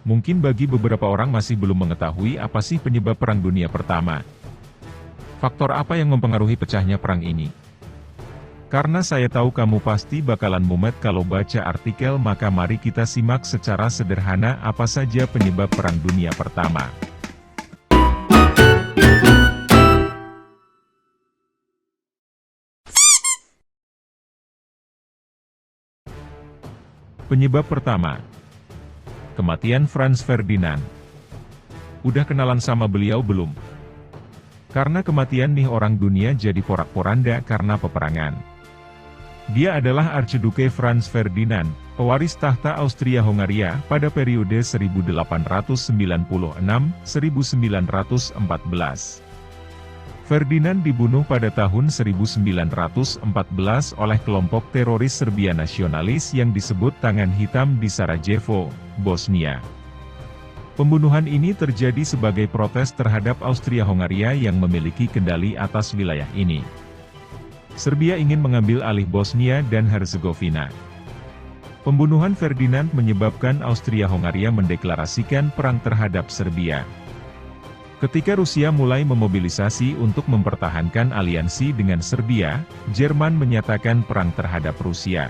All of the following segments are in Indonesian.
Mungkin bagi beberapa orang masih belum mengetahui apa sih penyebab Perang Dunia Pertama. Faktor apa yang mempengaruhi pecahnya perang ini? Karena saya tahu kamu pasti bakalan mumet kalau baca artikel, maka mari kita simak secara sederhana apa saja penyebab Perang Dunia Pertama. Penyebab pertama, kematian Franz Ferdinand. Udah kenalan sama beliau belum? Karena kematian nih orang dunia jadi porak-poranda karena peperangan. Dia adalah Archduke Franz Ferdinand, pewaris tahta Austria-Hongaria pada periode 1896-1914. Ferdinand dibunuh pada tahun 1914 oleh kelompok teroris Serbia nasionalis yang disebut Tangan Hitam di Sarajevo, Bosnia. Pembunuhan ini terjadi sebagai protes terhadap Austria-Hongaria yang memiliki kendali atas wilayah ini. Serbia ingin mengambil alih Bosnia dan Herzegovina. Pembunuhan Ferdinand menyebabkan Austria-Hongaria mendeklarasikan perang terhadap Serbia. Ketika Rusia mulai memobilisasi untuk mempertahankan aliansi dengan Serbia, Jerman menyatakan perang terhadap Rusia.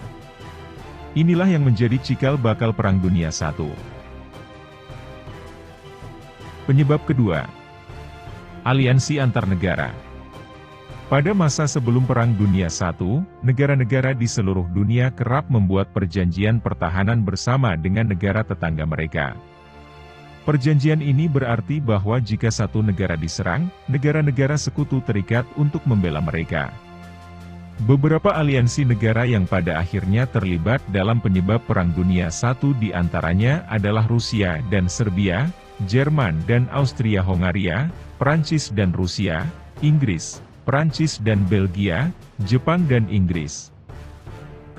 Inilah yang menjadi cikal bakal Perang Dunia I. Penyebab kedua, aliansi antar negara. Pada masa sebelum Perang Dunia I, negara-negara di seluruh dunia kerap membuat perjanjian pertahanan bersama dengan negara tetangga mereka. Perjanjian ini berarti bahwa jika satu negara diserang, negara-negara sekutu terikat untuk membela mereka. Beberapa aliansi negara yang pada akhirnya terlibat dalam penyebab Perang Dunia I diantaranya adalah Rusia dan Serbia, Jerman dan Austria-Hongaria, Prancis dan Rusia, Inggris, Prancis dan Belgia, Jepang dan Inggris.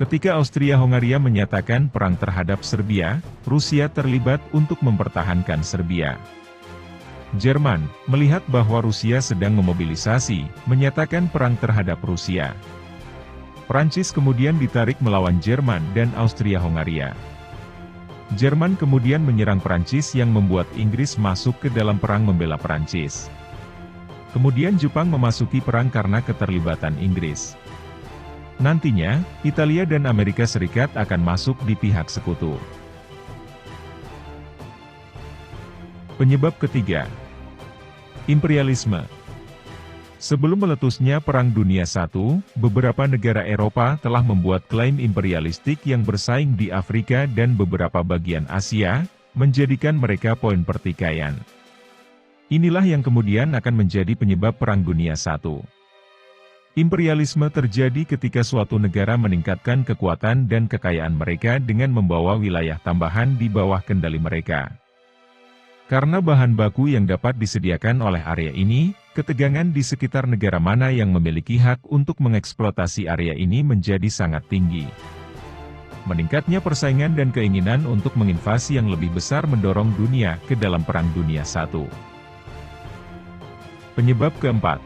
Ketika Austria-Hongaria menyatakan perang terhadap Serbia, Rusia terlibat untuk mempertahankan Serbia. Jerman, melihat bahwa Rusia sedang memobilisasi, menyatakan perang terhadap Rusia. Prancis kemudian ditarik melawan Jerman dan Austria-Hongaria. Jerman kemudian menyerang Prancis yang membuat Inggris masuk ke dalam perang membela Prancis. Kemudian Jepang memasuki perang karena keterlibatan Inggris. Nantinya, Italia dan Amerika Serikat akan masuk di pihak sekutu. Penyebab ketiga, imperialisme. Sebelum meletusnya Perang Dunia I, beberapa negara Eropa telah membuat klaim imperialistik yang bersaing di Afrika dan beberapa bagian Asia, menjadikan mereka poin pertikaian. Inilah yang kemudian akan menjadi penyebab Perang Dunia I. Imperialisme terjadi ketika suatu negara meningkatkan kekuatan dan kekayaan mereka dengan membawa wilayah tambahan di bawah kendali mereka. Karena bahan baku yang dapat disediakan oleh area ini, ketegangan di sekitar negara mana yang memiliki hak untuk mengeksploitasi area ini menjadi sangat tinggi. Meningkatnya persaingan dan keinginan untuk menginvasi yang lebih besar mendorong dunia ke dalam Perang Dunia I. Penyebab keempat,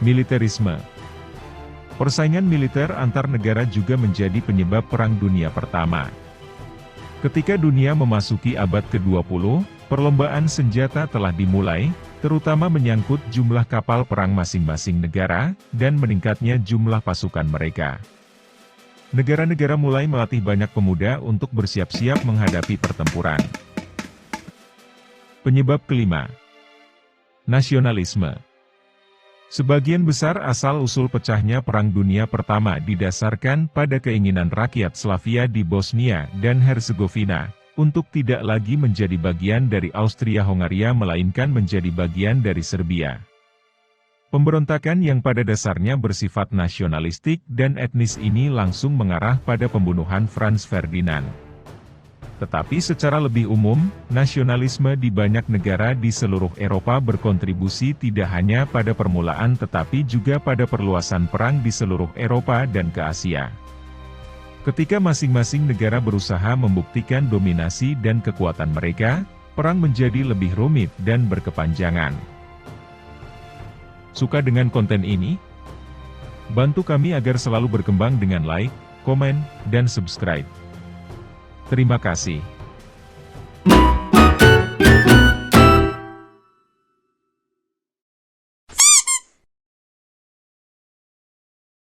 militerisme. Persaingan militer antar negara juga menjadi penyebab Perang Dunia Pertama. Ketika dunia memasuki abad ke-20, perlombaan senjata telah dimulai, terutama menyangkut jumlah kapal perang masing-masing negara, dan meningkatnya jumlah pasukan mereka. Negara-negara mulai melatih banyak pemuda untuk bersiap-siap menghadapi pertempuran. Penyebab kelima, nasionalisme. Sebagian besar asal-usul pecahnya Perang Dunia Pertama didasarkan pada keinginan rakyat Slavia di Bosnia dan Herzegovina, untuk tidak lagi menjadi bagian dari Austria-Hongaria melainkan menjadi bagian dari Serbia. Pemberontakan yang pada dasarnya bersifat nasionalistik dan etnis ini langsung mengarah pada pembunuhan Franz Ferdinand. Tetapi secara lebih umum, nasionalisme di banyak negara di seluruh Eropa berkontribusi tidak hanya pada permulaan tetapi juga pada perluasan perang di seluruh Eropa dan ke Asia. Ketika masing-masing negara berusaha membuktikan dominasi dan kekuatan mereka, perang menjadi lebih rumit dan berkepanjangan. Suka dengan konten ini? Bantu kami agar selalu berkembang dengan like, komen, dan subscribe. Terima kasih.